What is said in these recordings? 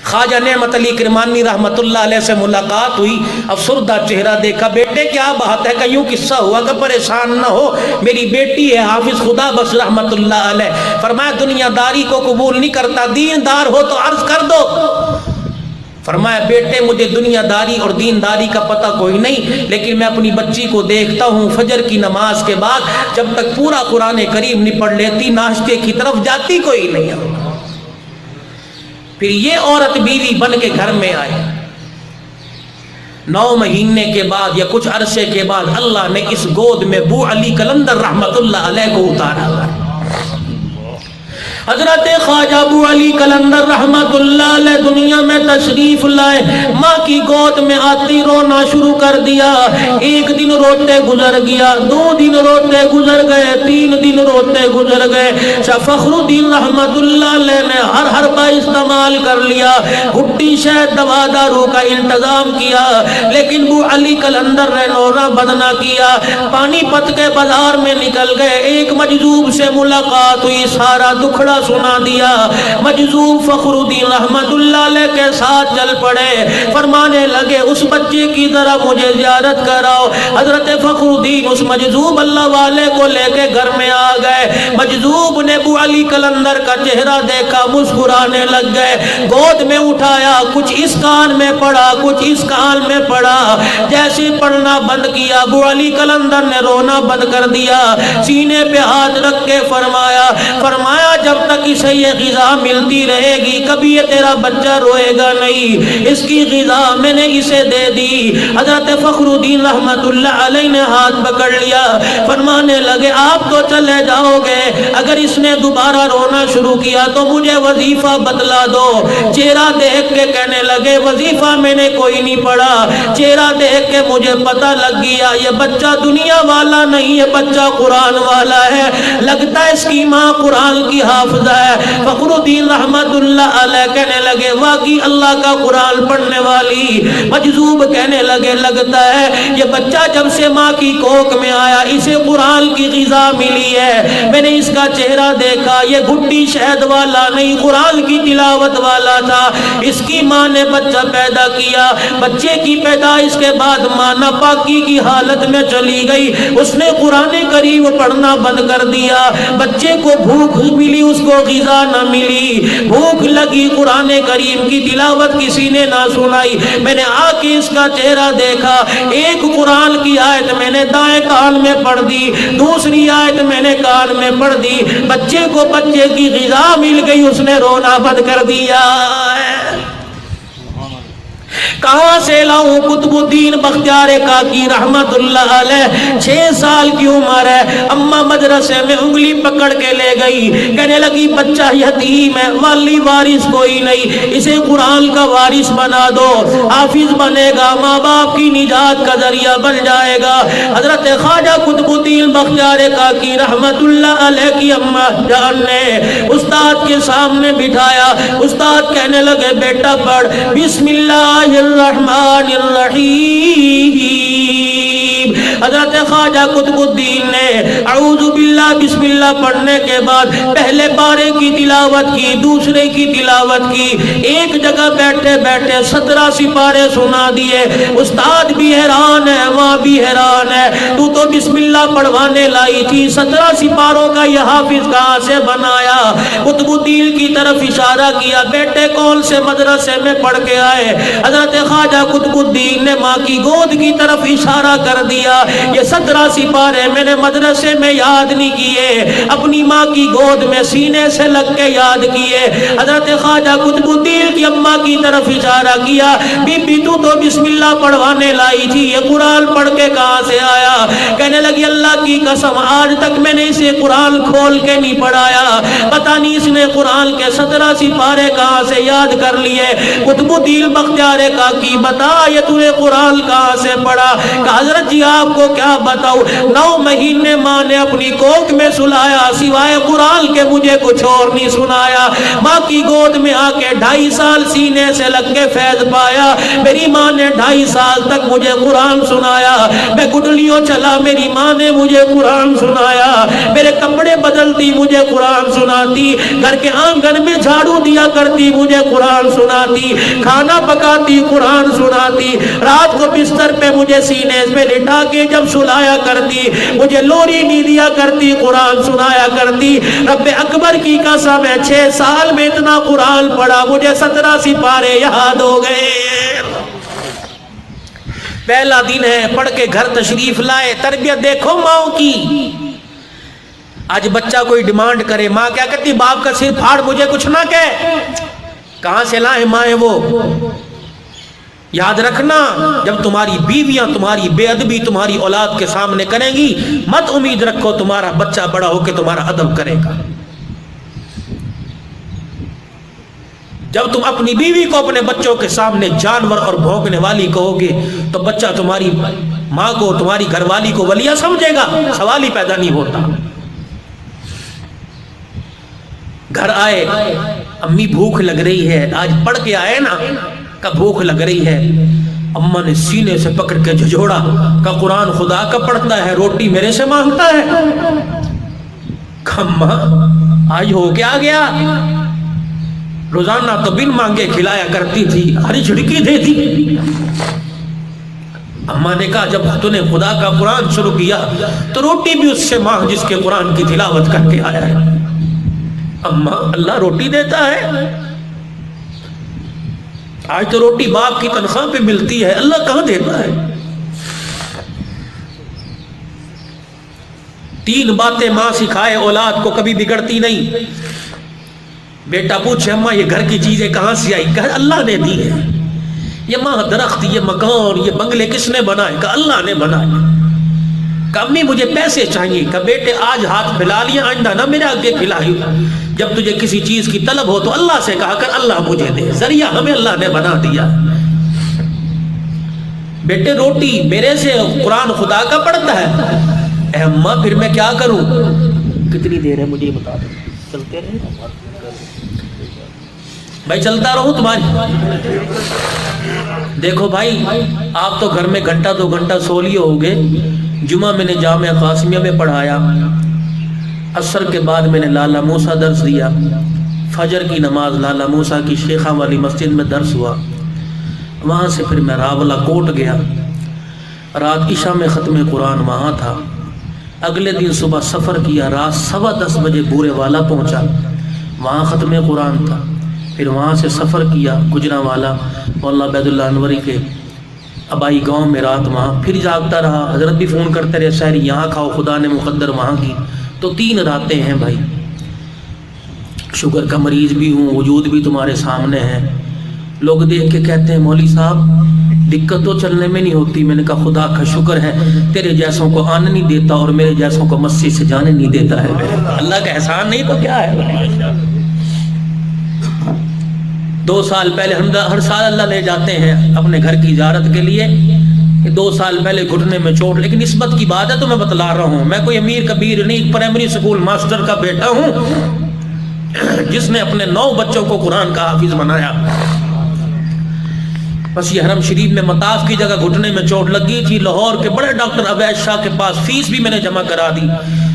خواجہ نعمت علی کرمانی رحمت اللہ علیہ سے ملاقات ہوئی، افسردہ چہرہ دیکھا، بیٹے کیا بات ہے؟ کہ یوں قصہ ہوا کہ پریشان نہ ہو، میری بیٹی ہے حافظ خدا بخش رحمت اللہ علیہ، فرمایا دنیا داری کو قبول نہیں کرتا، دیندار ہو تو عرض کر دو۔ فرمایا بیٹے مجھے دنیا داری اور دینداری کا پتہ کوئی نہیں، لیکن میں اپنی بچی کو دیکھتا ہوں فجر کی نماز کے بعد جب تک پورا قرآن کریم نہیں پڑھ لیتی ناشتے کی طرف جاتی کوئی نہیں ہے۔ پھر یہ عورت بیوی بن کے گھر میں آئی، 9 مہینے کے بعد یا کچھ عرصے کے بعد اللہ نے اس گود میں ابو علی قلندر رحمت اللہ علیہ کو اتارا۔ حضرت خواجہ ابو علی قلندر رحمت اللہ علیہ دنیا میں تشریف لائے، ماں کی گود میں آتی رونا شروع کر دیا۔ ایک دن روتے گزر گیا، 2 دن روتے گزر گئے، 3 دن روتے گزر گئے۔ شاہ فخر الدین رحمت اللہ علیہ نے ہر حربہ استعمال کر لیا، گھٹی شہد دوا دارو کا انتظام کیا، لیکن ابو علی قلندر نے رونا بند نہ کیا۔ پانی پت کے بازار میں نکل گئے، ایک مجذوب سے ملاقات ہوئی، سارا دکھڑا سنا دیا۔ مجذوب فخر الدین رحمت اللہ علیہ کے ساتھ چل پڑے، فرمانے لگے اس بچے کی ذرا مجھے زیارت کراؤ۔ حضرت فخر الدین اس مجذوب اللہ والے کو لے کے گھر میں آ گئے۔ مجذوب نے ابو علی قلندر کا چہرہ دیکھا، مسکرانے لگ گئے، گود میں اٹھایا، کچھ اس کان میں پڑا کچھ اس کان میں پڑا، جیسے پڑھنا بند کیا ابو علی قلندر نے رونا بند کر دیا، سینے پہ ہاتھ رکھ کے فرمایا جب تک اسے یہ غذا ملتی رہے گی کبھی یہ تیرا بچہ روئے گا نہیں، اس کی غذا میں نے اسے دے دی۔ حضرت فخر الدین رحمت اللہ علیہ نے ہاتھ پکڑ لیا، فرمانے لگے آپ تو چلے جاؤ گے، اگر اس نے دوبارہ رونا شروع کیا تو مجھے وظیفہ بتلا دو۔ چہرہ دیکھ کے کہنے لگے وظیفہ میں نے کوئی نہیں پڑھا، چہرہ دیکھ کے مجھے پتہ لگ گیا یہ بچہ دنیا والا نہیں، یہ بچہ قرآن والا ہے، لگتا ہے اس کی ماں قرآن کی حافظہ ہے۔ فخر الدین رحمت اللہ علیہ کہنے لگے واقعی اللہ کا قرآن پڑھنے والی۔ مجذوب کہنے لگے لگتا ہے یہ بچہ جب سے ماں کی کوکھ میں آیا اسے قرآن کی غذا ملی ہے، میں نے اس کا چہرہ دیکھا، یہ گھٹی شہد والا نہیں قرآن کی تلاوت والا تھا۔ اس کی ماں نے بچہ پیدا کیا، بچے کی پیدائش کے بعد ماں ناپاکی کی حالت میں چلی گئی، اس نے قرآن کریم پڑھنا بند کر دیا، بچے کو بھوک ملی اس کو غذا نہ ملی، بھوک لگی قرآن کریم کی تلاوت کسی نے نہ سنائی، میں نے آ کے اس کا چہرہ دیکھا، ایک قرآن کی آیت میں نے دائیں کان میں پڑھ دی، دوسری آیت میں نے کان میں پڑھ دی، بچے کو بچے کی غذا مل گئی، اس نے رونا بند کر دیا۔ کہاں سے لاؤں قطب الدین بختیار کاکی رحمت اللہ علیہ، 6 سال کی عمر ہے، اماں مدرسے میں انگلی پکڑ کے لے گئی، کہنے لگی بچہ یتیم ہے، والی وارث کوئی نہیں، اسے قرآن کا وارث بنا دو، حافظ بنے گا، ماں باپ کی نجات کا ذریعہ بن جائے گا۔ حضرت خواجہ قطب الدین بختیار کاکی رحمت اللہ علیہ کی اماں جان نے استاد کے سامنے بٹھایا، استاد کہنے لگے بیٹا پڑھ بسم اللہ الرحمن الرحیم۔ حضرت خواجہ قطب الدین نے اعوذ باللہ بسم اللہ پڑھنے کے بعد پہلے پارے کی تلاوت کی، دوسرے کی تلاوت کی، ایک جگہ بیٹھے بیٹھے 17 سپارے سنا دیے۔ استاد بھی حیران ہے، ماں بھی حیران ہے، تو بسم اللہ پڑھوانے لائی تھی، 17 سپاروں کا یہ حافظ کہاں سے بنایا؟ قطب الدین کی طرف اشارہ کیا، بیٹے کون سے مدرسے میں پڑھ کے آئے؟ حضرت خواجہ قطب الدین نے ماں کی گود کی طرف اشارہ کر دیا، یہ 17 سپارے میں نے مدرسے میں یاد نہیں کیے، اپنی ماں کی گود میں سینے سے لگ کے یاد کیے۔ حضرت خواجہ قطب الدین کی اماں کی طرف اشارہ کیا، بی بی تو بسم اللہ پڑھوانے لائی تھی، یہ قرآن پڑھ کے کہاں سے آیا؟ کہنے لگی اللہ کی قسم آج تک میں نے اسے قرآن کھول کے نہیں پڑھایا، پتہ نہیں اس نے قرآن کے 17 سپارے کہاں سے یاد کر لیے۔ قطب الدین بختیار کاکی بتا یہ تو نے قرآن کہاں سے پڑھا؟ کہ حضرت جی آپ کو کیا بتاؤں، 9 مہینے ماں نے اپنی کوکھ میں سلایا، سوائے قرآن کے مجھے کچھ اور نہیں سنایا۔ ماں کی گود میں آ کے 2.5 سال سینے سے لگ کے فیض پایا۔ میری ماں نے 2.5 سال تک مجھے قرآن سنایا۔ میں گڈلیوں چلا، میری ماں نے مجھے قرآن سنایا۔ میرے کپڑے بدلتی، مجھے قرآن سناتی۔ گھر کے آنگن میں جھاڑو دیا کرتی، مجھے قرآن سناتی۔ کھانا پکاتی، قرآن سناتی۔ رات کو بستر پہ مجھے سینے پہ لٹا کے جب سلایا کرتی، مجھے لوری نہیں دیا کرتی، قرآن سنایا کرتی۔ رب اکبر کی قسم ہے 6 سال میں اتنا قرآن پڑھا، مجھے 17 سپارے یاد ہو گئے۔ پہلا دن ہے، پڑھ کے گھر تشریف لائے۔ تربیت دیکھو ماں کی۔ آج بچہ کوئی ڈیمانڈ کرے، ماں کیا کہتی؟ باپ کا سر پھاڑ، مجھے کچھ نہ کہے۔ کہاں سے لائیں مائیں وہ؟ یاد رکھنا، جب تمہاری بیویاں تمہاری بے ادبی تمہاری اولاد کے سامنے کریں گی، مت امید رکھو تمہارا بچہ بڑا ہو کے تمہارا ادب کرے گا۔ جب تم اپنی بیوی کو اپنے بچوں کے سامنے جانور اور بھونکنے والی کہو گے تو بچہ تمہاری ماں کو، تمہاری گھر والی کو ولیہ سمجھے گا، سوال ہی پیدا نہیں ہوتا۔ گھر آئے، امی بھوک لگ رہی ہے، آج پڑھ کے آئے نا کہ بھوک لگ رہی ہے۔ اماں نے سینے سے پکڑ کے جھجوڑا کہ قرآن خدا کا پڑھتا ہے، روٹی میرے سے مانگتا ہے۔ اماں آج ہو کیا گیا؟ روزانہ تو بن مانگے کھلایا کرتی تھی، ہری جھڑکی دیتی۔ اماں نے کہا جب تو نے خدا کا قرآن شروع کیا تو روٹی بھی اس سے مانگ جس کے قرآن کی تلاوت کر کے آیا ہے۔ اماں اللہ روٹی دیتا ہے، آج تو روٹی باپ کی تنخواہ پہ ملتی ہے، اللہ کہاں دیتا ہے؟ 3 باتیں ماں سکھائے اولاد کو کبھی بگڑتی نہیں۔ بیٹا پوچھے اماں یہ گھر کی چیزیں کہاں سے آئی؟ کہ اللہ نے دی ہے۔ یہ ماں درخت، یہ مکان، یہ بنگلے کس نے بنائے؟ کہ اللہ نے بنائے۔ کہ امی مجھے پیسے چاہیے۔ کہ بیٹے آج ہاتھ پھیلا لیا، آئندہ نہ میرے آگے پھیلائی۔ جب تجھے کسی چیز کی طلب ہو تو اللہ سے کہا کر اللہ مجھے دے، ذریعہ ہمیں اللہ نے بنا دیا۔ بیٹے روٹی میرے سے، قرآن خدا کا پڑھتا ہے۔ اے اماں پھر میں کیا کروں؟ کتنی دیر ہے مجھے بتا دو، چلتے رہے بھائی، چلتا رہوں تمہاری۔ دیکھو بھائی، آپ تو گھر میں گھنٹہ 2 گھنٹہ سو لیے ہوگے۔ جمعہ میں نے جامعہ قاسمیہ میں پڑھایا، عصر کے بعد میں نے لالا موسیٰ درس دیا، فجر کی نماز لالا موسیٰ کی شیخہ والی مسجد میں درس ہوا۔ وہاں سے پھر میں راولہ کوٹ گیا، رات عشاء میں ختم قرآن وہاں تھا۔ اگلے دن صبح سفر کیا، رات 10:15 بجے بورے والا پہنچا، وہاں ختم قرآن تھا۔ پھر وہاں سے سفر کیا گجرانوالا مولانا عبید اللہ انوری کے آبائی گاؤں میں، رات وہاں پھر جاگتا رہا۔ حضرت بھی فون کرتے رہے سحری یہاں کھاؤ، خدا نے مقدر وہاں کی۔ تو 3 راتیں ہیں بھائی، شوگر کا مریض بھی ہوں، وجود بھی تمہارے سامنے ہے۔ لوگ دیکھ کے کہتے ہیں مولوی صاحب دقت تو چلنے میں نہیں ہوتی۔ میں نے کہا خدا کا شکر ہے، تیرے جیسوں کو آنے نہیں دیتا اور میرے جیسوں کو مسجد سے جانے نہیں دیتا ہے۔ اللہ کا احسان نہیں تو کیا ہے؟ 2 سال پہلے ہر سال اللہ لے جاتے ہیں اپنے گھر کی زیارت کے لیے۔ 2 سال پہلے گھٹنے میں چوٹ، لیکن نسبت کی بات ہے تو میں بتلا رہا ہوں۔ میں کوئی امیر کبیر نہیں، پرائمری سکول ماسٹر کا بیٹا ہوں جس نے اپنے 9 بچوں کو قرآن کا حافظ بنایا۔ بس یہ حرم شریف میں مطاف کی جگہ گھٹنے میں چوٹ لگی تھی، لاہور کے بڑے ڈاکٹر عبید شاہ کے پاس فیس بھی میں نے جمع کرا دی۔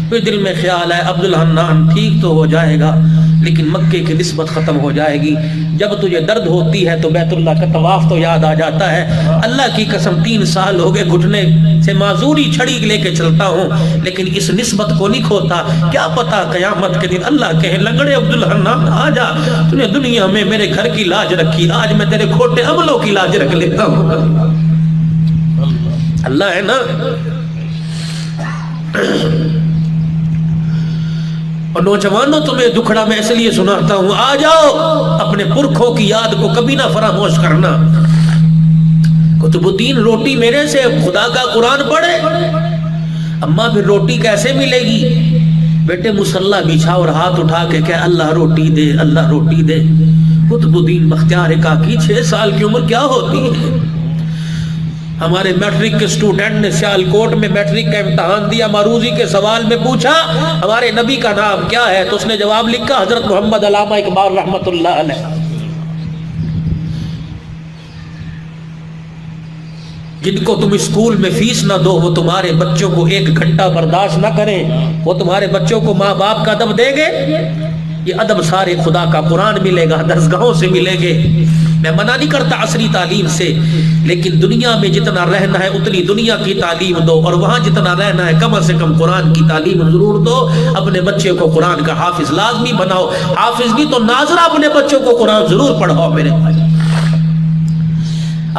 پھر دل میں خیال ہے عبدالحنان ٹھیک تو ہو جائے گا لیکن مکے کی نسبت ختم ہو جائے گی۔ جب تجھے درد ہوتی ہے تو بیت اللہ کا طواف تو یاد آ جاتا ہے۔ اللہ کی قسم 3 سال ہو گئے گھٹنے سے معذوری چھڑی لے کے چلتا ہوں، لیکن اس نسبت کو نہیں کھوتا۔ کیا پتا قیامت کے دن اللہ کہے لنگڑے عبدالحنان آ جا، تو نے دنیا میں میرے گھر کی لاج رکھی، آج میں تیرے کھوٹے عملوں کی لاج رکھ لیتا ہوں۔ اللہ ہے نا۔ اور نوجوانوں تمہیں دکھڑا میں اس لیے سناتا ہوں، آ جاؤ اپنے پرکھوں کی یاد کو کبھی نہ فراموش کرنا۔ قطب الدین روٹی میرے سے، خدا کا قرآن پڑھے۔ اماں پھر روٹی کیسے ملے گی؟ بیٹے مصلی بچھا اور ہاتھ اٹھا کے کہ اللہ روٹی دے، اللہ روٹی دے۔ قطب الدین بختیار کاکی 6 سال کی عمر کیا ہوتی ہے؟ ہمارے میٹرک کے اسٹوڈنٹ نے سیالکوٹ میں میٹرک کا امتحان دیا، معروضی کے سوال میں پوچھا ہمارے نبی کا نام کیا ہے، تو اس نے جواب لکھا حضرت محمد علامہ اقبال رحمت اللہ علیہ۔ جن کو تم اسکول میں فیس نہ دو وہ تمہارے بچوں کو 1 گھنٹہ برداشت نہ کریں، وہ تمہارے بچوں کو ماں باپ کا ادب دیں گے؟ یہ ادب سارے خدا کا قرآن ملے گا، درسگاہوں سے ملیں گے۔ میں منع نہیں کرتا عصری تعلیم سے، لیکن دنیا میں جتنا رہنا ہے اتنی دنیا کی تعلیم دو، اور وہاں جتنا رہنا ہے کم سے کم قرآن کی تعلیم ضرور دو۔ اپنے بچے کو قرآن کا حافظ لازمی بناؤ، حافظ بھی تو ناظرہ اپنے بچوں کو قرآن ضرور پڑھاؤ میرے بھائی۔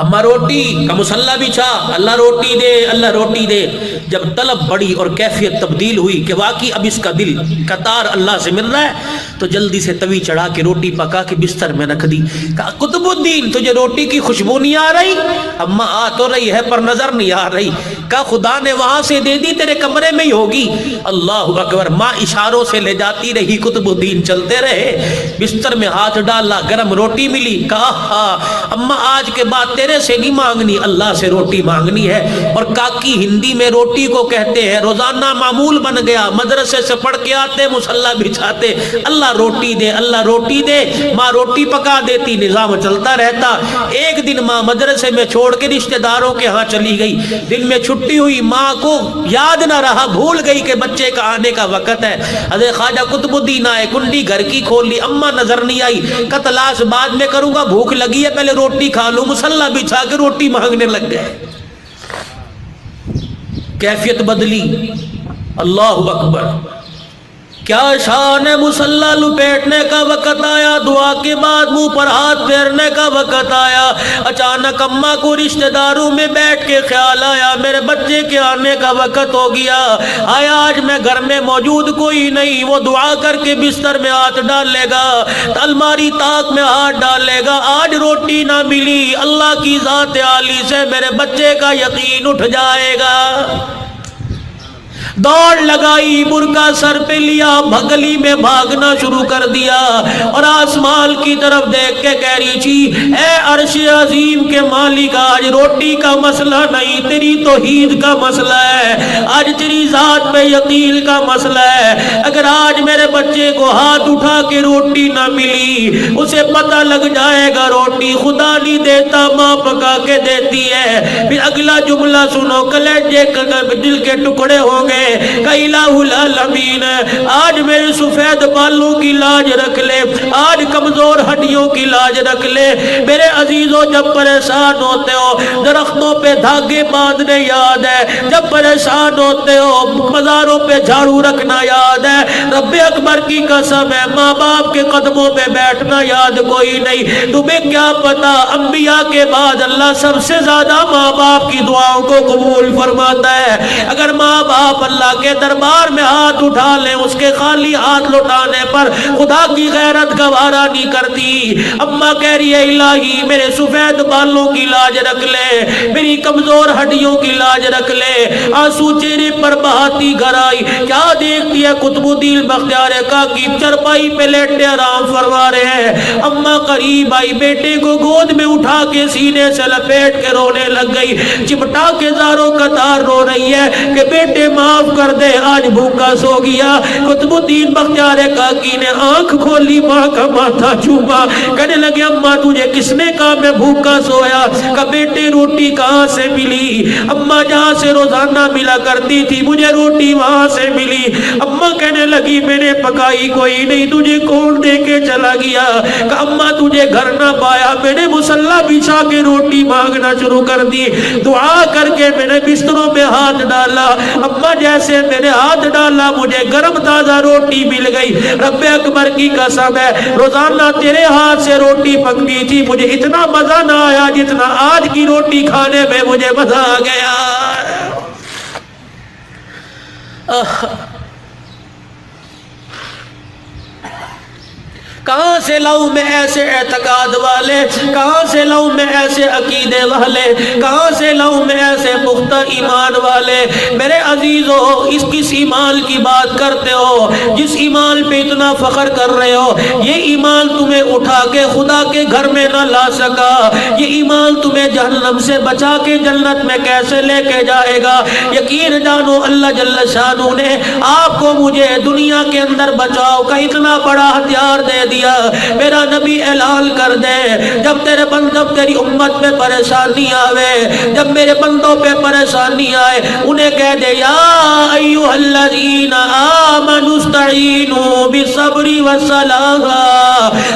اما روٹی کا مسلح بچھا، اللہ روٹی دے اللہ روٹی دے۔ جب طلب بڑی اور کیفیت تبدیل ہوئی کہ واقعی اب اس کا دل قطار اللہ سے مل رہا ہے، تو جلدی سے توی چڑھا کے روٹی پکا کے بستر میں رکھ دی۔ کہا قطب الدین تجھے روٹی کی خوشبو نہیں آ رہی؟ اما آ تو رہی ہے پر نظر نہیں آ رہی۔ کہا خدا نے وہاں سے دے دی، تیرے کمرے میں ہی ہوگی۔ اللہ اکبر، ماں اشاروں سے لے جاتی رہی، قطب الدین چلتے رہے، بستر میں ہاتھ ڈالا، گرم روٹی ملی۔ کہا ہاں اما آج کے بعد تیرے سے نہیں مانگنی، اللہ سے روٹی مانگنی ہے۔ اور کاکی ہندی میں روٹی کو کہتے ہیں۔ روزانہ معمول بن گیا، مدرسے سے پڑھ کے آتے، مصلی بچھاتے، اللہ روٹی دے اللہ روٹی دے، ماں روٹی پکا دیتی، نظام چلتا رہتا۔ ایک دن ماں مدرسے میں چھوڑ کے رشتہ داروں کے ہاں چلی گئی، دن میں چھٹی ہوئی، ماں کو یاد نہ رہا، بھول گئی کہ بچے کا آنے کا وقت ہے۔ حضرت خواجہ قطب الدین آئے، کنڈی گھر کی کھول لی، اما نظر نہیں آئی۔ کا تلاش بعد میں کروں گا، بھوک لگی ہے پہلے روٹی کھا لوں۔ مصلی بچھا کے روٹی مانگنے لگ گئے۔ کیفیت بدلی، اللہ اکبر۔ کیا شان ہے، مصلی لپیٹنے کا وقت آیا، دعا کے بعد منہ پر ہاتھ پھیرنے کا وقت آیا۔ اچانک اماں کو رشتہ داروں میں بیٹھ کے خیال آیا میرے بچے کے آنے کا وقت ہو گیا، آیا آج میں گھر میں موجود کوئی نہیں۔ وہ دعا کر کے بستر میں ہاتھ ڈال لے گا، الماری طاق میں ہاتھ ڈال لے گا، آج روٹی نہ ملی، اللہ کی ذات عالی سے میرے بچے کا یقین اٹھ جائے گا۔ دوڑ لگائی، برقع سر پہ لیا، بھگلی میں بھاگنا شروع کر دیا، اور آسمان کی طرف دیکھ کے کہہ رہی تھی اے عرش عظیم کے مالک، آج روٹی کا مسئلہ نہیں، تیری توحید کا مسئلہ ہے، آج تیری ذات پہ یقین کا مسئلہ ہے۔ اگر آج میرے بچے کو ہاتھ اٹھا کے روٹی نہ ملی، اسے پتہ لگ جائے گا روٹی خدا نہیں دیتا، ماں پکا کے دیتی ہے۔ پھر اگلا جملہ سنو، کلیجے دل کے ٹکڑے ہوں گے۔ کہ الہ العالمین آج میرے سفید بالوں کی لاج رکھ لے، آج کمزور ہڈیوں کی لاج رکھ لے۔ میرے عزیزوں جب پریشان ہوتے ہو درختوں پہ دھاگے باندھنے یاد ہے، جب پریشان ہوتے ہو مزاروں پہ جھاڑو رکھنا یاد ہے، رب اکبر کی قسم ہے ماں باپ کے قدموں پہ بیٹھنا یاد کوئی نہیں۔ تمہیں کیا پتا انبیاء کے بعد اللہ سب سے زیادہ ماں باپ کی دعاؤں کو قبول فرماتا ہے۔ اگر ماں باپ اللہ کے دربار میں ہاتھ اٹھا لیں، اس کے خالی ہاتھ لٹانے پر خدا کی غیرت گوارا نہیں کرتی۔ اماں کہہ رہی ہے الہی میرے سفید بالوں کی لاج رکھ لے، میری کمزور ہڈیوں کی لاج رکھ لے۔ آنسو چہرے پر بہاتی گھر آئی، کیا دیکھتی ہے قطب الدین بختیار کاکی چرپائی پہ لیٹے آرام فرما رہے ہیں۔ اماں قریب آئی، بیٹے کو گود میں اٹھا کے سینے سے لپیٹ کے رونے لگ گئی، چمٹا کے زاروں قطار رو رہی ہے کہ بیٹے معاف کر دے آج بھوکا سو گیا۔ قطب الدین بختیار کاکی نے آنکھ کھولی، ماں کا ماتھا چوما، کہنے لگے اماں تجھے کس نے کہا میں بھوکا سویا؟ کہ بیٹے روٹی کہاں سے ملی؟ اماں جہاں سے روزانہ ملا کرتی تھی مجھے روٹی وہاں سے ملی۔ اماں کہنے لگی میں نے پکائی کوئی نہیں، تجھے کون دے کے چلا گیا؟ کہ اماں تجھے گھر نہ پایا، میں نے مصلی بچھا کے روٹی مانگنا شروع کر دی، دعا کر کے میں نے بستروں میں ہاتھ ڈالا، اماں جیسے میں نے ہاتھ ڈالا مجھے گرم تازہ روٹی مل گئی۔ رب اکبر کی قسم ہے روزانہ تیرے ہاتھ سے روٹی پکتی تھی، مجھے اتنا مزہ نہ آیا جتنا آج کی روٹی کھانے میں مجھے مزہ آ گیا۔ کہاں سے لاؤں میں ایسے اعتقاد والے، کہاں سے لاؤں میں ایسے عقیدے والے، کہاں سے لاؤں میں ایسے پختہ ایمان والے؟ میرے عزیزو، اس کس ایمان کی بات کرتے ہو جس ایمان پہ اتنا فخر کر رہے ہو؟ یہ ایمان تمہیں اٹھا کے خدا کے گھر میں نہ لا سکا، یہ ایمان تمہیں جہنم سے بچا کے جنت میں کیسے لے کے جائے گا؟ یقین جانو اللہ جل شانہ نے آپ کو مجھے دنیا کے اندر بچاؤ کا اتنا بڑا ہتھیار دے دیا۔ میرا نبی اعلان کر دے، جب تیرے جب تیری امت پہ پریشانی آوے، جب میرے بندوں پہ پریشانی آئے، انہیں کہہ دے یا ایھا الذین آمنوا استعینوا بالصبر والصلاۃ۔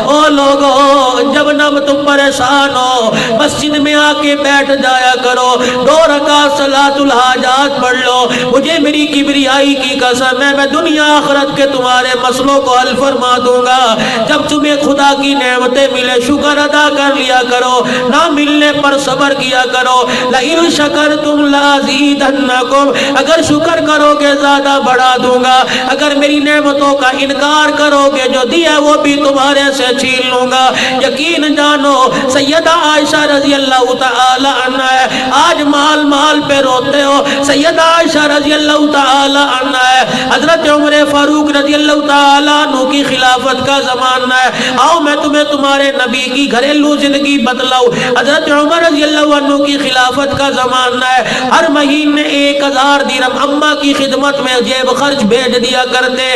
او لوگو، جب نہ تم پریشان ہو مسجد میں آ کے بیٹھ جایا کرو، 2 رکعت صلاۃ الحاجات پڑھ لو۔ مجھے میری کبریائی کی قسم ہے، میں دنیا آخرت کے تمہارے مسئلوں کو حل فرما دوں گا۔ جب تمہیں خدا کی نعمتیں ملے شکر ادا کر لیا کرو، نہ ملنے پر صبر کیا کرو۔ لئن شکرتم لازیدنکم، اگر شکر کرو گے زیادہ بڑھا دوں گا، اگر میری نعمتوں کا انکار کرو گے جو دیا وہ بھی تمہارے سے چھین لوں گا۔ یقین جانو سیدہ عائشہ رضی اللہ تعالی عنہ، آج مال مال پہ روتے ہو، سیدہ عائشہ رضی اللہ تعالی عنہ، حضرت عمر فاروق رضی اللہ تعالی عنہ کی خلافت کا زمانہ ہے۔ آؤ میں تمہیں تمہارے نبی کی گھریلو زندگی بتلاؤں۔ حضرت عمر رضی اللہ عنہ کی خلافت کا زمانہ ہے، ہر مہینے 1000 درہم اماں کی خدمت میں جیب خرچ بھیج دیا کرتے۔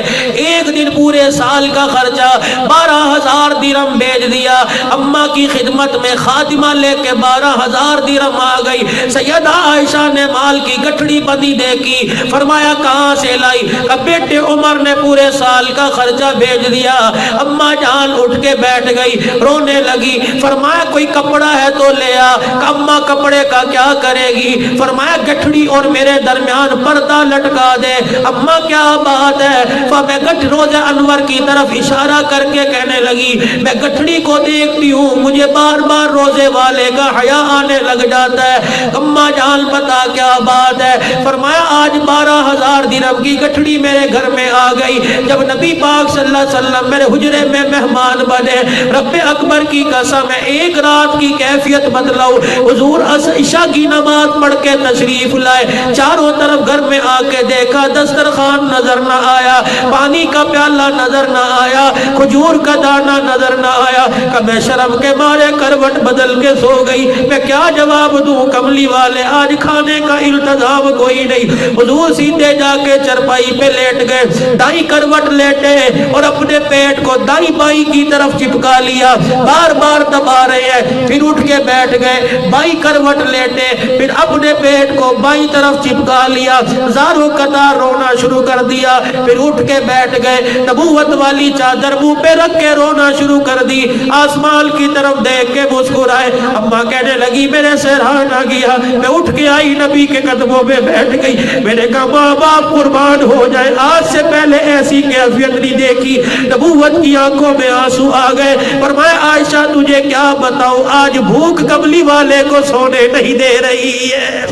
ایک دن پورے سال کا خرچہ 12000 درہم بھیج دیا اماں کی خدمت میں، خادمہ لے کے 12000 درہم آ گئی۔ سیدہ عائشہ نے مال کی گٹھڑی بندی دیکھی، فرمایا کہاں سے لائی؟ بیٹے عمر نے پورے سال کا خرچہ بھیج دیا۔ اماں جان اٹھ کے بیٹھ گئی، رونے لگی، فرمایا کوئی کپڑا ہے تو لے آ۔ اماں کپڑے کا کیا کرے گی؟ فرمایا گٹھڑی اور میرے درمیان پردہ لٹکا دے۔ اماں کیا بات ہے؟ میں روزہ انور کی طرف اشارہ کر کے کہنے لگی، میں گٹھڑی کو دیکھتی ہوں مجھے بار بار روزے والے کا حیا آنے لگ جاتا ہے۔ اماں جان بتا کیا بات ہے؟ فرمایا آج 12000 درہم کی گٹھڑی میرے گھر میں آ گئی۔ جب نبی پاک صلی اللہ علیہ وسلم میرے حجرے میں مہمان بنے، رب اکبر کی قسم ہے ایک رات کی کیفیت بدلاؤ، حضور عشاء کی نماز پڑھ کے تشریف لائے، چاروں طرف گھر میں آ کے دیکھا دسترخوان نظر نہ آیا، پانی کا پیالہ نظر نہ آیا، کھجور کا دانہ نظر نہ آیا۔ کہ میں شرم کے مارے کروٹ بدل کے سو گئی، میں کیا جواب دوں؟ کملی والے آج کھانے کا التزام کوئی نہیں۔ حضور سیدھے جا کے چرپائی پہ لیٹ گئے، دائیں کروٹ لیٹے اور اپنے پیٹ کو دائیں بائیں کی طرف چپکا لیا، بار بار دبا رہے ہیں، پھر اٹھ کے بیٹھ گئے، بائیں کروٹ لیٹے، پھر اپنے پیٹ کو بائیں طرف چپکا لیا، زاروں قطار رونا شروع کر دیا، پھر اٹھ کے بیٹھ گئے، نبوت والی چادر منہ پہ رکھ کے رونا شروع کر دی، آسمان کی طرف دیکھ کے مسکرائے۔ اماں کہنے لگی میرے سہران آ گیا، میں اٹھ کے آئی نبی کے قدموں میں بیٹھ گئی، میں نے کہا ماں باپ قربان ہو جائے، آج سے پہلے ایسی کیفیت نہیں دیکھی۔ نبوت کی آنکھوں میں آنسو آ گئے، فرمایا عائشہ تجھے کیا بتاؤں، آج بھوک کملی والے کو سونے نہیں دے رہی ہے۔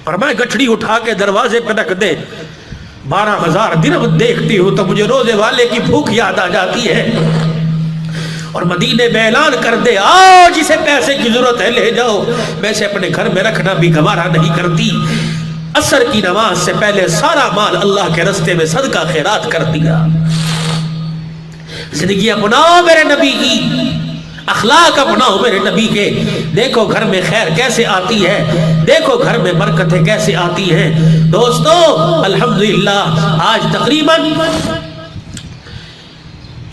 فرمایا گٹھڑی اٹھا کے دروازے پہ رکھ دے، 12000 درہم دیکھتی ہوں تو مجھے روزے والے کی بھوک یاد آ جاتی ہے، اور مدینے میں اعلان کر دے آؤ جسے پیسے کی ضرورت ہے لے جاؤ، میں اسے اپنے گھر میں رکھنا بھی گوارا نہیں کرتی۔ عصر کی نماز سے پہلے سارا مال اللہ کے راستے میں صدقہ خیرات کر دیا۔ زندگی اپناؤ میرے نبی کی، اخلاق اپناؤ میرے نبی کے، دیکھو گھر میں خیر کیسے آتی ہے، دیکھو گھر میں برکتیں کیسے آتی ہیں۔ دوستو الحمدللہ آج تقریباً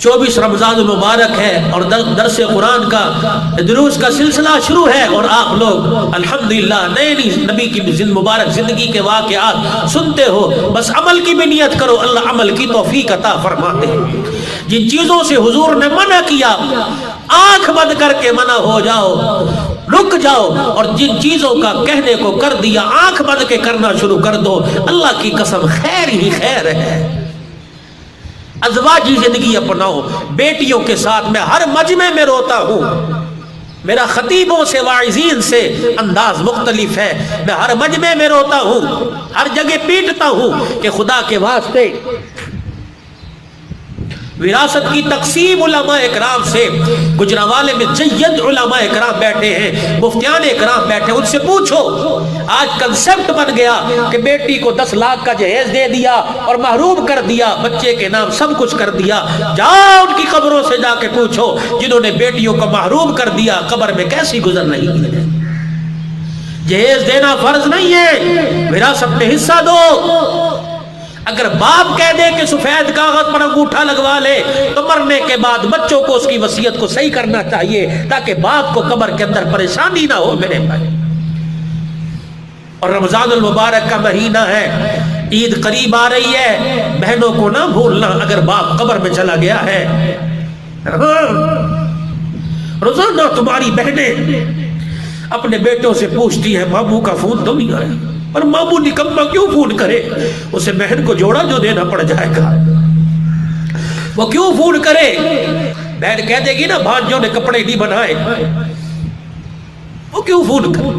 24 رمضان المبارک ہے اور درس قرآن کا دروس کا سلسلہ شروع ہے، اور آپ لوگ الحمدللہ نئے نبی کی مبارک زندگی کے واقعات سنتے ہو، بس عمل کی بھی نیت کرو، اللہ عمل کی توفیق عطا فرماتے ہیں۔ جن چیزوں سے حضور نے منع کیا آنکھ بند کر کے منع ہو جاؤ، رک جاؤ، اور جن چیزوں کا کہنے کو کر دیا آنکھ بند کے کرنا شروع کر دو، اللہ کی قسم خیر ہی خیر ہے۔ ازواجی زندگی اپناؤ، بیٹیوں کے ساتھ میں ہر مجمع میں روتا ہوں، میرا خطیبوں سے واعظین سے انداز مختلف ہے، میں ہر مجمع میں روتا ہوں، ہر جگہ پیٹتا ہوں کہ خدا کے واسطے وراثت کی تقسیم علماء اکرام سے گجرانوالے میں جید علماء اکرام بیٹھے ہیں، مفتیان اکرام بیٹھے ہیں، ان سے پوچھو۔ آج کنسپٹ بن گیا کہ بیٹی کو 10 لاکھ کا جہیز دے دیا اور محروم کر دیا، بچے کے نام سب کچھ کر دیا۔ جاؤ ان کی قبروں سے جا کے پوچھو جنہوں نے بیٹیوں کو محروم کر دیا قبر میں کیسی گزر رہی ہے۔ جہیز دینا فرض نہیں ہے، وراثت میں حصہ دو۔ اگر باپ کہہ دے کہ سفید کاغذ پر انگوٹھا لگوا لے تو مرنے کے بعد بچوں کو اس کی وصیت کو صحیح کرنا چاہیے تاکہ باپ کو قبر کے اندر پریشانی نہ ہو میرے بھائی۔ اور رمضان المبارک کا مہینہ ہے، عید قریب آ رہی ہے، بہنوں کو نہ بھولنا اگر باپ قبر میں چلا گیا ہے۔ روزانہ تمہاری بہنیں اپنے بیٹوں سے پوچھتی ہے ماموں کا فون تو نہیں آیا، اور ماموں نکمہ کیوں فون کرے؟ اسے بہن کو جوڑا جو دینا پڑ جائے گا، وہ کیوں فون کرے؟ بہن کہہ دے گی نا بھانجوں نے کپڑے نہیں بنائے، وہ کیوں فون کرے؟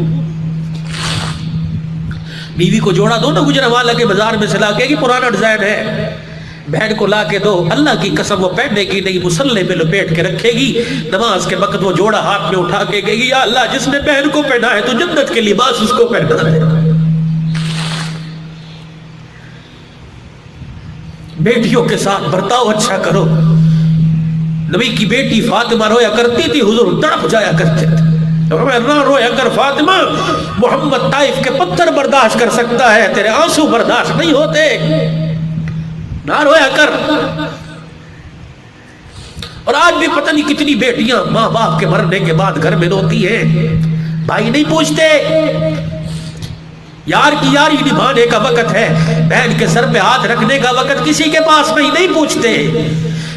بیوی کو جوڑا دو نا گجرانوالہ کے بازار میں سے لا کے پرانا ڈیزائن ہے، بہن کو لا کے دو، اللہ کی قسم وہ پہننے کی نہیں، مسلح میں لپیٹ کے رکھے گی، نماز کے وقت وہ جوڑا ہاتھ میں اٹھا کے کہے گی یا اللہ جس نے بہن کو پہنا ہے تو جنت کے لباس اس کو پہنا ہے۔ بیٹیوں کے ساتھ برتاؤ اچھا کرو۔ نبی کی بیٹی فاطمہ رویا کرتی تھی، حضور تڑپ جایا کرتے تھے، نہ رویا کر فاطمہ، محمد طائف کے پتھر برداشت کر سکتا ہے، تیرے آنسو برداشت نہیں ہوتے، نہ رویا کر۔ اور آج بھی پتہ نہیں کتنی بیٹیاں ماں باپ کے مرنے کے بعد گھر میں روتی ہیں، بھائی نہیں پوچھتے۔ یار کی یاری نبھانے کا وقت ہے، بہن کے سر پہ ہاتھ رکھنے کا وقت کسی کے پاس نہیں پوچھتے،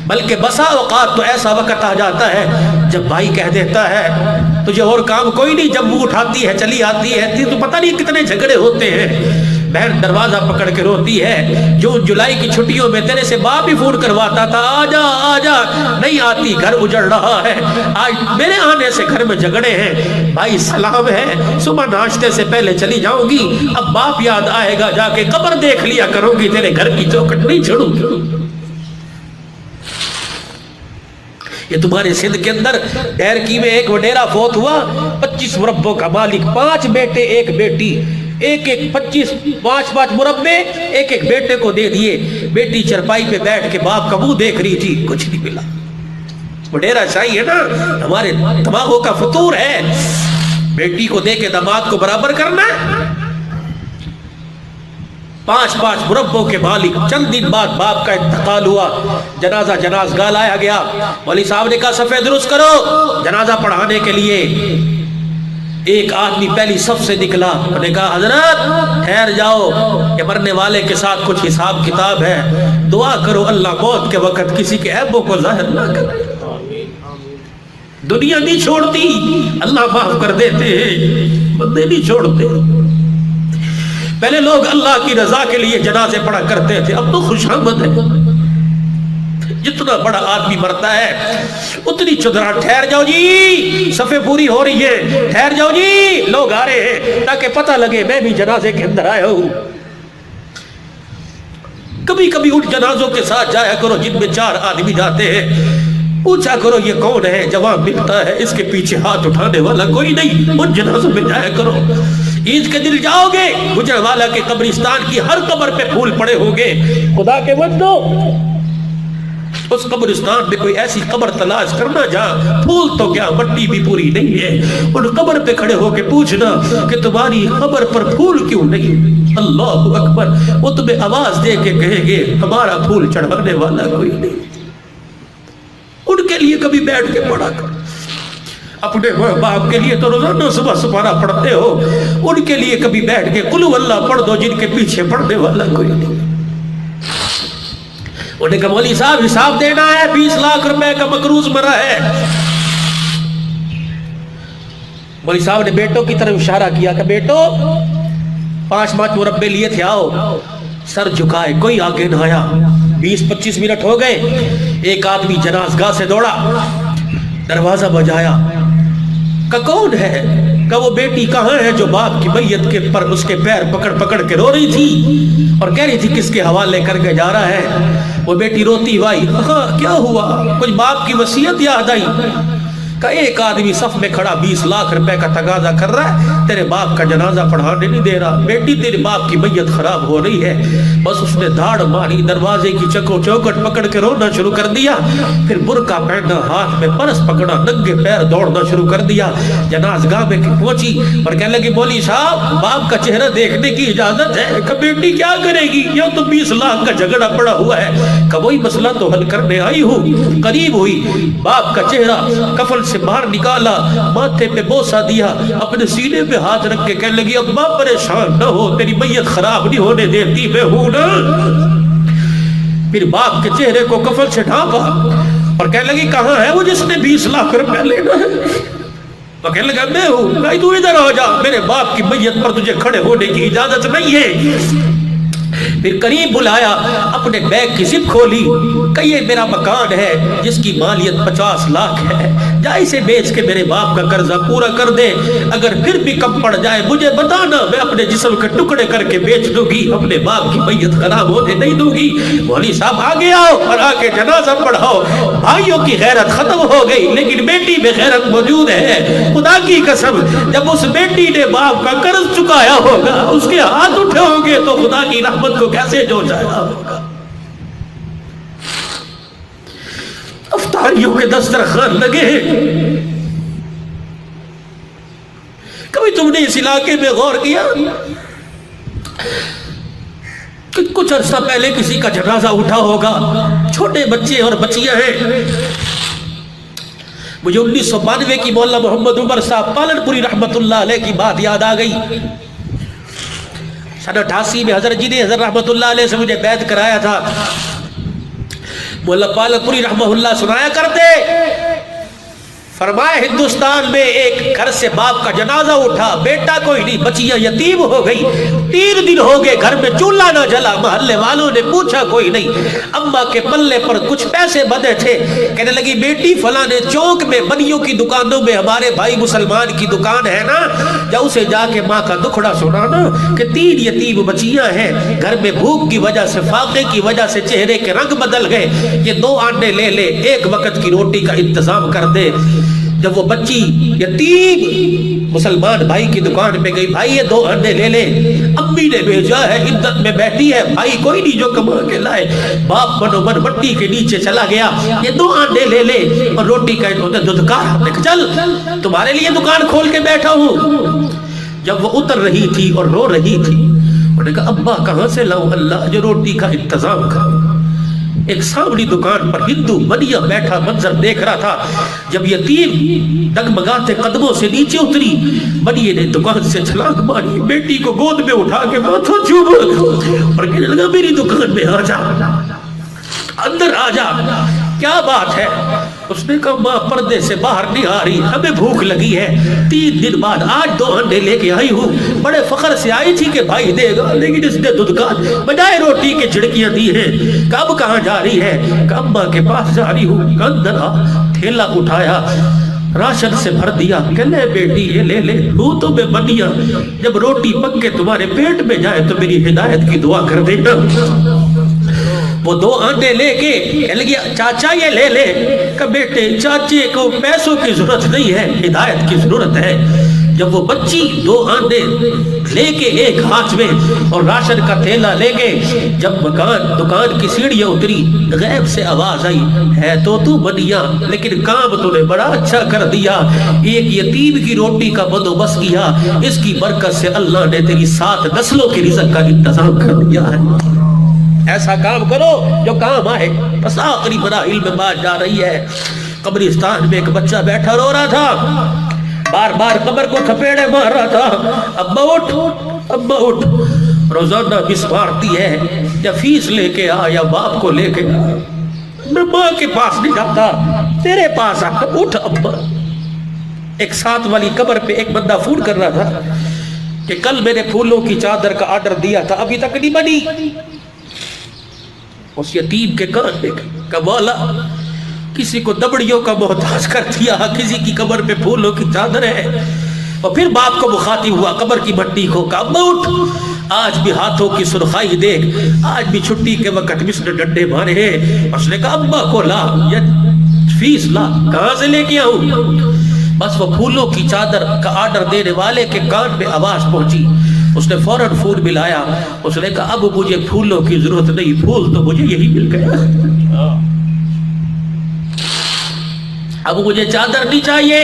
بلکہ بسا اوقات تو ایسا وقت آ جاتا ہے جب بھائی کہہ دیتا ہے تجھے اور کام کوئی نہیں، جب وہ اٹھاتی ہے چلی آتی ہے تو پتہ نہیں کتنے جھگڑے ہوتے ہیں۔ بہن دروازہ پکڑ کے روتی ہے، جون جولائی کی چھٹیوں میں تیرے سے باپ ہی فون کرواتا تھا آجا آجا، نہیں آتی، گھر اجڑ رہا ہے، آج میرے آنے سے گھر میں جھگڑے ہیں، بھائی سلام ہے، صبح ناشتے سے پہلے چلی جاؤں گی، اب باپ یاد آئے گا، جا کے قبر دیکھ لیا کروں گی، تیرے گھر کی چوکھٹ نہیں چھوڑوں گی۔ یہ تمہارے سندھ کے اندر ڈیرکی میں ایک وڈیرا فوت ہوا، 25 مربوں کا مالک، 5 بیٹے 1 بیٹی، ایک 25 5 مربے ایک بیٹے کو دے دیے۔ بیٹی چرپائی پہ بیٹھ کے باپ کا منہ دیکھ رہی تھی، کچھ نہیں ملا۔ وڈیرا شاہی ہے نا، ہمارے دماغوں کا فطور ہے، بیٹی کو دے کے داماد کو برابر کرنا ہے۔ 5 مربوں کے مالک۔ چند دن بعد باپ کا انتقال ہوا، جنازہ جنازگاہ لایا گیا، مولوی صاحب نے کہا صفے درست کرو جنازہ پڑھانے کے لیے۔ ایک آدمی پہلی صف سے نکلا، انہوں نے کہا حضرت ٹھہر جاؤ، کہ مرنے والے کے ساتھ کچھ حساب کتاب ہے، دعا کرو اللہ موت کے وقت کسی کے عیبوں کو ظاہر نہ کرے۔ دنیا نہیں چھوڑتی، اللہ معاف کر دیتے ہیں، بندے نہیں چھوڑتے۔ پہلے لوگ اللہ کی رضا کے لیے جنازے پڑھا کرتے تھے، اب تو خوش آمد ہے، جتنا بڑا آدمی مرتا ہے اتنی چدرا۔ ٹھہر جاؤ جی، صفیں پوری ہو رہی ہے، ٹھہر جاؤ جی، لوگ آ رہے ہیں، تاکہ پتہ لگے میں بھی جنازے کے اندر آیا ہوں۔ کبھی کبھی ان جنازوں کے ساتھ جایا کرو جن میں 4 آدمی جاتے ہیں، پوچھا کرو یہ کون ہے، جواب ملتا ہے اس کے پیچھے ہاتھ اٹھانے والا کوئی نہیں، ان جنازوں میں جایا کرو۔ عید کے دن جاؤ گے، گجرانوالہ کے قبرستان کی ہر قبر پہ پھول پڑے ہوں گے، خدا کے بندو اس قبرستان میں کوئی ایسی قبر تلاش کرنا جہاں پھول تو کیا مٹی بھی پوری نہیں ہے، ان قبر پہ کھڑے ہو کے پوچھنا کہ تمہاری قبر پر پھول کیوں نہیں؟ اللہ اکبر، وہ تمہیں آواز دے کے کہیں گے ہمارا پھول چڑھانے والا کوئی نہیں۔ ان کے لیے کبھی بیٹھ کے پڑھا کرو۔ اپنے باپ کے لیے تو روزانہ صبح سپارہ پڑھتے ہو، ان کے لیے کبھی بیٹھ کے قل اللہ پڑھ دو جن کے پیچھے پڑھنے والا کوئی نہیں۔ انہوں نے کہا مولوی صاحب حساب دینا ہے، 20 لاکھ روپے کا مقروض مرا ہے۔ مولوی صاحب نے بیٹوں کی طرف اشارہ کیا کہ بیٹو 5 مربے لیے تھے، آؤ۔ سر جھکائے، کوئی آگے نہ آیا۔ 20-25 منٹ ہو گئے، ایک آدمی جنازگاہ سے دوڑا، دروازہ بجایا، کہ کون ہے؟ کہ وہ بیٹی کہاں ہے جو باپ کی میت کے پر اس کے پیر پکڑ پکڑ کے رو رہی تھی اور کہہ رہی تھی کس کے حوالے کر کے جا رہا ہے؟ وہ بیٹی روتی بھائی کیا ہوا؟ کچھ باپ کی وصیت یاد آئی کہ ایک آدمی صف میں کھڑا 20 لاکھ روپے کا تقاضا کر رہا ہے، تیرے باپ کا جنازہ پڑھانے نہیں دے رہا۔ بیٹی تیرے باپ کی میت خراب ہو رہی ہے۔ بس اس نے دھاڑ ماری، دروازے کی چوکھٹ پکڑ کے رونا شروع کر دیا، پھر برقع پہنا، ہاتھ میں پرس پکڑا، ننگے پیر دوڑنا شروع کر دیا۔ جنازگاہ میں پہنچی اور کہنے لگی مولوی صاحب باپ کا چہرہ دیکھنے کی اجازت ہے؟ کہ بیٹی کیا کرے گی، یہ تو 20 لاکھ کا جھگڑا پڑا ہوا ہے۔ کہ وہی مسئلہ تو حل کرنے آئی ہوں۔ قریب ہوئی، باپ کا چہرہ کفن سے باہر نکالا، ماتھے پہ بوسہ دیا، اپنے سینے پہ ہاتھ رکھ کے کہنے لگی ابا پریشان نہ ہو، تیری میت خراب نہیں ہونے دیتی، میں ہوں نا۔ پھر باپ کے چہرے کو کفن سے ڈھانپا اور کہنے لگی کہاں ہے وہ جس نے 20 لاکھ روپے لینا ہے؟ تو کہنے لگا میں ہوں۔ بھائی تو ادھر آ جا، میرے باپ کی میت پر تجھے کھڑے ہونے کی اجازت نہیں ہے۔ پھر قریب بلایا، اپنے بیگ کی زپ کھولی کہ یہ میرا مکان ہے جس کی مالیت 50 لاکھ ہے، جا اسے بیچ کے میرے باپ کا قرضہ پورا کر دے، اگر پھر بھی کم پڑ جائے مجھے بتانا، میں اپنے جسم کے ٹکڑے کر کے بیچ دوں گی، اپنے باپ کی میت خراب ہونے نہیں دوں گی۔ مولوی صاحب آگے آؤ اور آ کے جنازہ پڑھاؤ۔ بھائیوں کی غیرت ختم ہو گئی لیکن بیٹی میں غیرت موجود ہے۔ خدا کی قسم جب اس بیٹی نے باپ کا قرض چکایا ہوگا، اس کے ہاتھ اٹھے ہوں گے تو خدا کی رحمت کو کیسے جو جایا ہوگا۔ افطاریوں کے دسترخوان لگے۔ کبھی تم نے اس علاقے میں غور کیا کہ کچھ عرصہ پہلے کسی کا جنازہ اٹھا ہوگا، چھوٹے بچے اور بچیاں ہیں۔ مجھے 1992 کی مولانا محمد عمر صاحب پالن پوری رحمت اللہ علیہ کی بات یاد آ گئی۔ سن 88 میں حضرت جی نے حضرت رحمت اللہ علیہ سے مجھے بیعت کرایا تھا۔ مولا پالن پوری رحمہ اللہ سنایا کرتے، فرمایا ہندوستان میں ایک گھر سے باپ کا جنازہ اٹھا، بیٹا کوئی نہیں، بچیاں یتیم ہو گئی، 3 دن ہو گئے گھر میں چولہا نہ جلا، محلے والوں نے پوچھا کوئی نہیں۔ اماں کے پلے پر کچھ پیسے بندھے تھے، کہنے لگی بیٹی فلانے چوک میں بنیوں کی دکانوں میں ہمارے بھائی مسلمان کی دکان ہے نا، جا اسے جا کے ماں کا دکھڑا سنانا کہ 3 یتیم بچیاں ہیں، گھر میں بھوک کی وجہ سے، فاقے کی وجہ سے چہرے کے رنگ بدل گئے، یہ 2 انڈے لے لے، 1 وقت کی روٹی کا انتظام کر دے۔ جب وہ بچی یتیم مسلمان بھائی کی دکان پہ گئی، بھائی یہ 2 انڈے لے لے، امی نے بھیجا ہے، عدت میں بیٹھی ہے، بھائی کوئی نہیں جو کما کے لائے۔ باپ منو من مٹی کے نیچے چلا گیا، یہ 2 انڈے لے لے اور روٹی کا دودھکار، چل تمہارے لیے دکان کھول کے بیٹھا ہوں۔ جب وہ اتر رہی تھی اور رو رہی تھی، انہوں نے کہا ابا کہاں سے لاؤں اللہ جو روٹی کا انتظام کروں۔ ایک سامنی دکان پر ہندو بنیا بیٹھا منظر دیکھ رہا تھا۔ جب یتیم ڈگمگاتے قدموں سے نیچے اتری، بنیے نے دکان سے چھلانگ ماری، بیٹی کو گود میں اٹھا کے ماتھا چوما اور کہنے لگا میری دکان میں آ جا، اندر آ جا، کیا بات ہے؟ اس نے کہا ماں پردے سے باہر نہیں آ رہی، ہمیں بھوک لگی ہے، 3 دن بعد آج 2 انڈے لے کے آئی ہوں، بڑے فخر سے آئی تھی کہ بھائی دے گا، لیکن اس نے دودھکار بجائے روٹی کے چھڑکیاں دی ہیں۔ کب کہاں جا رہی ہے؟ کہ اماں کے پاس جا رہی ہوں۔ کہ اندر آ، تھیلا اٹھایا، راشن سے بھر دیا، کہ لے بیٹی یہ لے لے، تو میں بنیا، جب روٹی پک کے تمہارے پیٹ میں جائے تو میری ہدایت کی دعا کر دینا۔ وہ 2 انڈے لے کے کہنے لگی چاچا یہ لے لے۔ کہ بیٹے چاچے کو پیسوں کی ضرورت نہیں ہے، ہدایت کی ضرورت ہے۔ جب وہ بچی 2 انڈے لے کے ایک ہاتھ میں اور راشن کا تھیلا لے کے جب دکان کی سیڑھیاں اتری، غیب سے آواز آئی، ہے تو بنیا لیکن کام تو نے بڑا اچھا کر دیا، ایک یتیم کی روٹی کا بندوبست کیا، اس کی برکت سے اللہ نے تیری 7 نسلوں کے رزق کا انتظام کر دیا ہے۔ ایسا کام کرو جو کام آئے۔ بس آخری مراحل میں بات جا رہی ہے۔ قبرستان میں ایک بچہ بیٹھا رو رہا تھا، بار بار قبر کو تھپیڑے مار رہا تھا، ابا اٹھ ابا اٹھ، روزانہ مس مارتی ہے، یا فیس لے کے آ یا باپ کو لے کے آ، میں ماں کے پاس نہیں جاتا، تیرے پاس آ، اٹھ ابا۔ ایک ساتھ والی قبر پہ ایک بندہ فون کر رہا تھا کہ کل میں نے پھولوں کی چادر کا آرڈر دیا تھا، ابھی تک نہیں بنی۔ اس یتیم کے کان میں کہ مولا کسی کو دبڑیوں کا محتاج کر دیا، کسی کی قبر پہ پھولوں کی چادر ہے، اور پھر باپ کو مخاطب ہوا قبر کی مٹی کو، کہا ابا اٹھ، آج بھی ہاتھوں کی سرخائی دیکھ، آج بھی چھٹی کے وقت مس نے ڈنڈے مارے ہیں۔ اس نے کہا ابا کو لا، یہ فیس لا، کہاں سے لے کے آؤں؟ بس وہ پھولوں کی چادر کا آرڈر دینے والے کے کان میں آواز پہنچی، اس نے فوراً پھول ملایا، اس نے کہا اب مجھے پھولوں کی ضرورت نہیں، پھول تو مجھے یہی مل گیا، اب مجھے چادر نہیں چاہیے،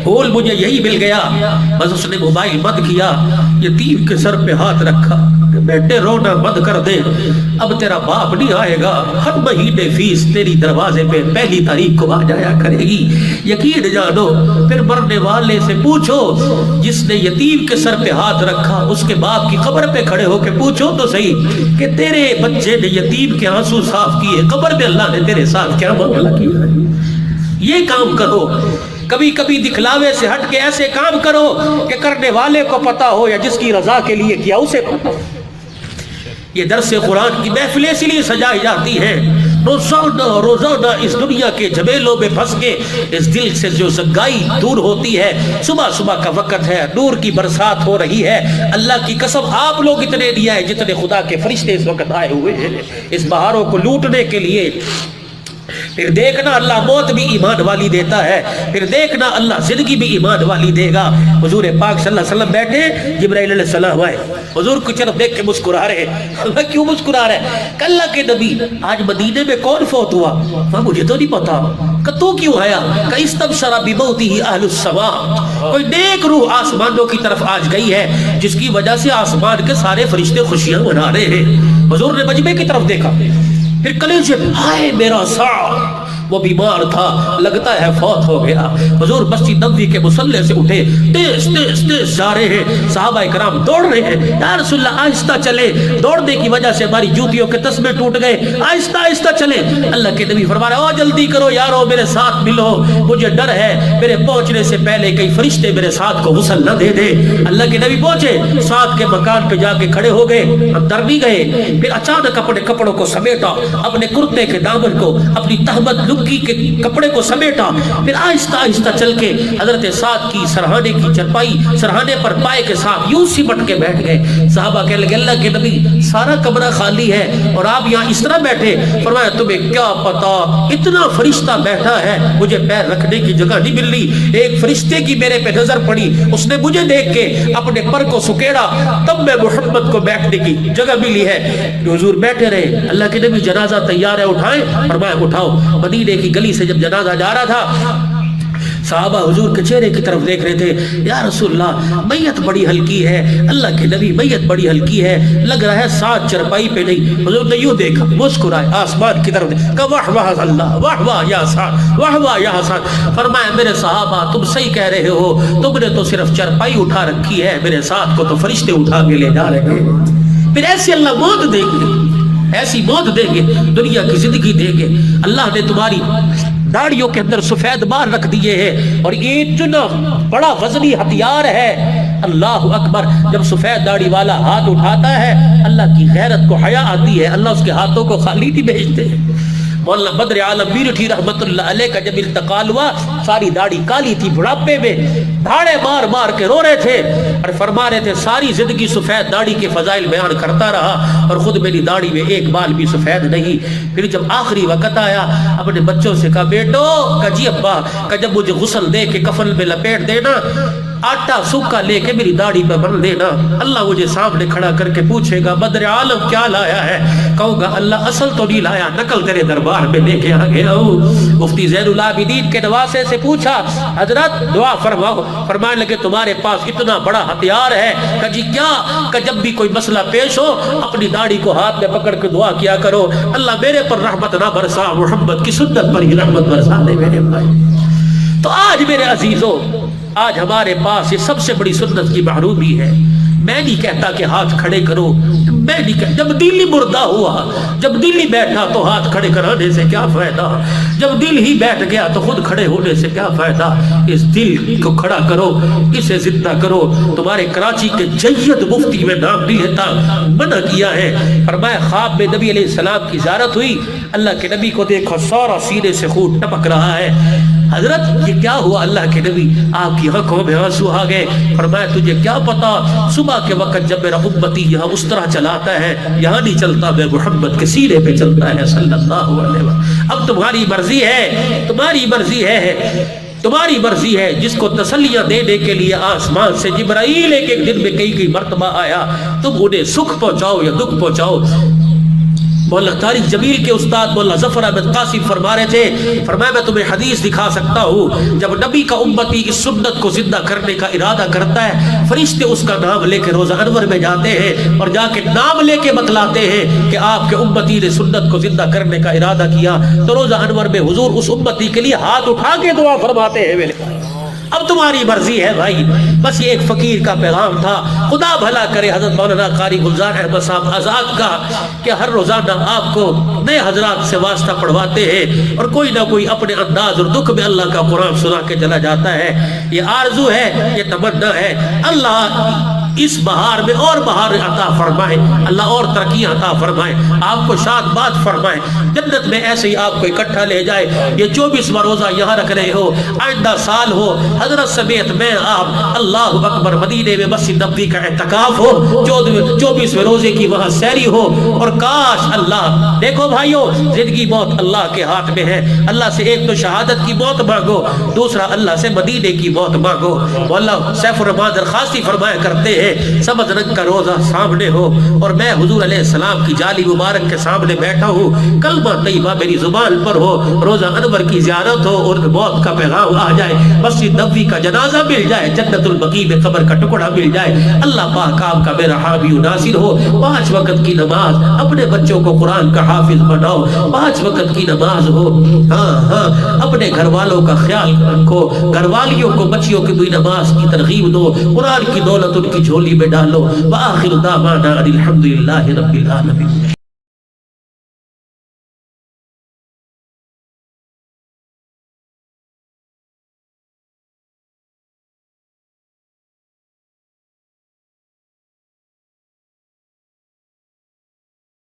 پھول مجھے یہی مل گیا۔ بس اس نے موبائل بند کیا، یتیم کے سر پہ ہاتھ رکھا کہ بیٹے رونا بند کر دے، اب تیرا باپ نہیں آئے گا، ہر مہینے فیس تیری دروازے پہ 1 تاریخ کو آ جایا کرے گی، یقین جانو۔ پھر مرنے والے سے پوچھو، جس نے یتیم کے سر پہ ہاتھ رکھا، اس کے باپ کی قبر پہ کھڑے ہو کے پوچھو تو صحیح کہ تیرے بچے نے یتیم کے آنسو صاف کیے، قبر میں اللہ نے تیرے ساتھ کیا معاملہ کیا ہے؟ یہ کام کرو، کبھی کبھی دکھلاوے سے ہٹ کے ایسے کام کرو کہ کرنے والے کو پتا ہو یا جس کی رضا کے لیے کیا اسے پتا۔ یہ درس قرآن کی محفلیں اسی لیے سجائی جاتی ہیں، روزانہ اس دنیا کے جھمیلوں میں پھنس کے اس دل سے جو سنگائی دور ہوتی ہے، صبح صبح کا وقت ہے، نور کی برسات ہو رہی ہے، اللہ کی قسم آپ لوگ اتنے نہیں آئے جتنے خدا کے فرشتے اس وقت آئے ہوئے ہیں اس بہاروں کو لوٹنے کے لیے۔ پھر دیکھنا اللہ موت بھی ایمان والی دیتا ہے، پھر دیکھنا اللہ زندگی بھی ایمان والی دے گا۔ حضور پاک صلی اللہ علیہ وسلم بیٹھے، جبرائیل علیہ السلام آئے، حضور کی طرف دیکھ کے مسکرا رہے ہیں، کیوں مسکرا رہے ہیں؟ کہ اللہ کے نبی آج مدینے میں کون فوت ہوا؟ مجھے تو نہیں پتا۔ کہ تو کیوں آیا؟ کہ استبشر بموتہ اہل السماء، کوئی نیک روح آسمانوں کی طرف آج گئی ہے جس کی وجہ سے آسمان کے سارے فرشتے خوشیاں منا رہے ہیں۔ حضور نے مجمع کی طرف دیکھا، پھر کلیجے ہائے میرا سعد، وہ بیمار تھا، لگتا ہے فوت ہو گیا۔ حضور مسجد نبوی کے مصلی سے اٹھے، تیز تیز تیز جا رہے ہیں، صحابہ کرام دوڑ رہے ہیں، یا رسول اللہ آہستہ چلے، دوڑنے کی وجہ سے ہماری جوتیوں کے تسمے ٹوٹ گئے، آہستہ آہستہ چلے۔ اللہ کے نبی فرما رہے، او جلدی کرو یارو، میرے ساتھ ملو، مجھے ڈر ہے میرے پہنچنے سے پہلے کئی فرشتے میرے ساتھ کو غسل نہ دے دے۔ اللہ کے نبی پہنچے، ساتھ کے مکان پہ جا کے کھڑے ہو گئے، اندر نہیں گئے۔ پھر اچانک اپنے کپڑوں کو سمیٹا، اپنے کرتے کے دامن کو، اپنی تہمت لکی کے کپڑے کو سمیٹا، پھر آہستہ آہستہ چل کے حضرت سعد کی سرہانے کی چرپائی، سرہانے پر پائے کے ساتھ یوں سمٹ کے بیٹھ گئے۔ صحابہ کہنے لگے اللہ کے نبی سارا کمرہ خالی ہے اور آپ یہاں اس طرح بیٹھے؟ فرمایا تمہیں کیا پتا، اتنا فرشتہ بیٹھا ہے، مجھے پیر رکھنے کی جگہ نہیں مل رہی۔ ایک فرشتے کی میرے پہ نظر پڑی، اس نے مجھے دیکھ کے اپنے پر کو سکیڑا، تب میں محمد کو بیٹھنے کی جگہ ملی ہے۔ حضور بیٹھے رہے، اللہ کے نبی جنازہ تیار ہے اٹھائیں؟ فرمایا اٹھاؤ۔ مدینے کی گلی سے جب جنازہ جا رہا تھا، صحابہ حضور کے چہرے کی طرف دیکھ رہے تھے، یا رسول اللہ میت بڑی ہلکی ہے، اللہ کے نبی میت بڑی ہلکی ہے، لگ رہا ہے ساتھ چرپائی پہ نہیں۔ حضور نے یوں دیکھا، مسکرائے، آسمان کی طرف دیکھا، واہ واہ اللہ، واہ واہ یا سعد، واہ واہ یا حسن۔ فرمایا میرے صحابہ تم صحیح کہہ رہے ہو، تم نے تو صرف چرپائی اٹھا رکھی ہے، میرے ساتھ کو تو فرشتے اٹھا کے لے جا رہے ہیں۔ پھر ایسی اللہ موت دیں گے، ایسی موت دیں گے، دنیا کی زندگی دیں گے۔ اللہ نے تمہاری داڑیوں کے اندر سفید بال رکھ دیے ہیں، اور یہ اتنا بڑا وزنی ہتھیار ہے، اللہ اکبر۔ جب سفید داڑھی والا ہاتھ اٹھاتا ہے، اللہ کی غیرت کو حیا آتی ہے، اللہ اس کے ہاتھوں کو خالی نہیں بھیجتے۔ مولانا بدر عالم میرٹھی رحمت اللہ علیہ کا جب انتقال ہوا، ساری داڑھی کالی تھی، بڑھاپے میں دھاڑے مار مار کے رو رہے تھے اور فرما رہے تھے ساری زندگی سفید داڑھی کے فضائل بیان کرتا رہا اور خود میری داڑھی میں ایک بال بھی سفید نہیں۔ پھر جب آخری وقت آیا، اپنے بچوں سے کہا بیٹو، کہ جی ابا، کہ جب مجھے غسل دے کے کفن میں لپیٹ دینا، آٹا سوکھا لے کے میری داڑھی پہ بن دینا، اللہ مجھے سامنے کھڑا کر کے پوچھے گا بدر عالم کیا لایا ہے؟ کہوں گا اللہ اصل تو نہیں لایا، نقل تیرے دربار میں لے کے آ گیا ہوں۔ مفتی زین العابدین کے نواسے سے پوچھا حضرت دعا فرماؤ، فرمانے لگے تمہارے پاس اتنا بڑا ہتھیار ہے، کہ جی کیا؟ کہ جب بھی کوئی مسئلہ پیش ہو اپنی داڑھی کو ہاتھ میں پکڑ کے دعا کیا کرو، اللہ میرے پر رحمت نہ برسا، محمد کی سنت پر ہی رحمت برسا دے میرے بھائی۔ تو آج میرے عزیزوں، آج ہمارے پاس یہ سب سے بڑی سنت کی محرومی ہے۔ میں نہیں کہتا کہ ہاتھ کھڑے کرو، میں نہیں کہ جب دل ہی مردہ ہوا، جب دل ہی بیٹھا تو ہاتھ کھڑے کرانے سے کیا فائدہ، جب دل ہی بیٹھ گیا تو خود کھڑے ہونے سے کیا فائدہ۔ اس دل کو کھڑا کرو، اسے زندہ کرو۔ تمہارے کراچی کے جید مفتی میں نام نہیں لیتا، منع کیا ہے۔ فرمایا خواب میں نبی علیہ السلام کی زیارت ہوئی، اللہ کے نبی کو دیکھا سارا سینے سے خون ٹپک رہا ہے۔ حضرت یہ کیا ہوا اللہ کے نبی؟ آپ کی آنکھوں میں آنسو آ گئے۔ فرمایا تجھے کیا پتا، صبح کے وقت جب میرا امتی یہاں اس طرح چلاتا ہے، یہاں نہیں چلتا، میں محمد کے سینے پہ چلتا ہے صلی اللہ علیہ وسلم۔ اب تمہاری مرضی ہے، تمہاری مرضی ہے، تمہاری مرضی ہے۔ جس کو تسلیاں دینے کے لیے آسمان سے جبرائیل ایک دن میں کئی مرتبہ آیا، تم انہیں سکھ پہنچاؤ یا دکھ پہنچاؤ۔ مولانا طارق جمیل کے استاد مولانا ظفر احمد قاسم فرما رہے تھے، فرمایا میں تمہیں حدیث دکھا سکتا ہوں، جب نبی کا امتی اس سنت کو زندہ کرنے کا ارادہ کرتا ہے، فرشتے اس کا نام لے کے روزہ انور میں جاتے ہیں اور جا کے نام لے کے بتلاتے ہیں کہ آپ کے امتی نے سنت کو زندہ کرنے کا ارادہ کیا، تو روزہ انور میں حضور اس امتی کے لیے ہاتھ اٹھا کے دعا فرماتے ہیں۔ میرے اب تمہاری مرضی ہے بھائی۔ بس یہ ایک فقیر کا پیغام تھا۔ خدا بھلا کرے حضرت مولانا قاری گلزار احمد صاحب آزاد کا کہ ہر روزانہ آپ کو نئے حضرات سے واسطہ پڑھواتے ہیں اور کوئی نہ کوئی اپنے انداز اور دکھ میں اللہ کا قرآن سنا کے چلا جاتا ہے۔ یہ آرزو ہے، یہ تمنا ہے، اللہ اس بہار میں اور بہار عطا فرمائے، اللہ اور ترقیاں عطا فرمائے، آپ کو شاد باد فرمائے، جنت میں ایسے ہی آپ کو اکٹھا لے جائے۔ یہ 24واں روزہ یہاں رکھ رہے ہو، آئندہ سال ہو حضرت سمیت میں آپ، اللہ اکبر، مدینے میں مسجد نبوی کا اعتکاف ہو، 24ویں روزے کی وہاں سیری ہو، اور کاش اللہ، دیکھو بھائیو، زندگی موت اللہ کے ہاتھ میں ہے۔ اللہ سے ایک تو شہادت کی موت مانگو، دوسرا اللہ سے مدینے کی موت مانگو۔ واللہ سیف الرحمان درخواستی فرمایا کرتے ہیں، سبز رنگ کا روزہ سامنے ہو اور میں حضور علیہ السلام کی جالی مبارک کے سامنے بیٹھا ہوں، کلمہ طیبہ میری زبان پر ہو، روزہ انور کی زیارت ہو اور موت کا پیغام آ جائے، مسجد نبوی کا جنازہ مل جائے، جنت البقیع میں قبر کا ٹکڑا مل جائے، اللہ پاک آپ کا میرا حامی و ناصر ہو۔ 5 وقت کی نماز، اپنے بچوں کو قرآن کا حافظ بناؤ، 5 وقت کی نماز ہو، ہاں اپنے گھر والوں کا خیال رکھو، گھر والیوں کو بچیوں کی بھی نماز کی ترغیب دو، قرآن کی دولت ان کی جھولی میں ڈالو۔ وآخر دعوانا الحمدللہ رب العالمین۔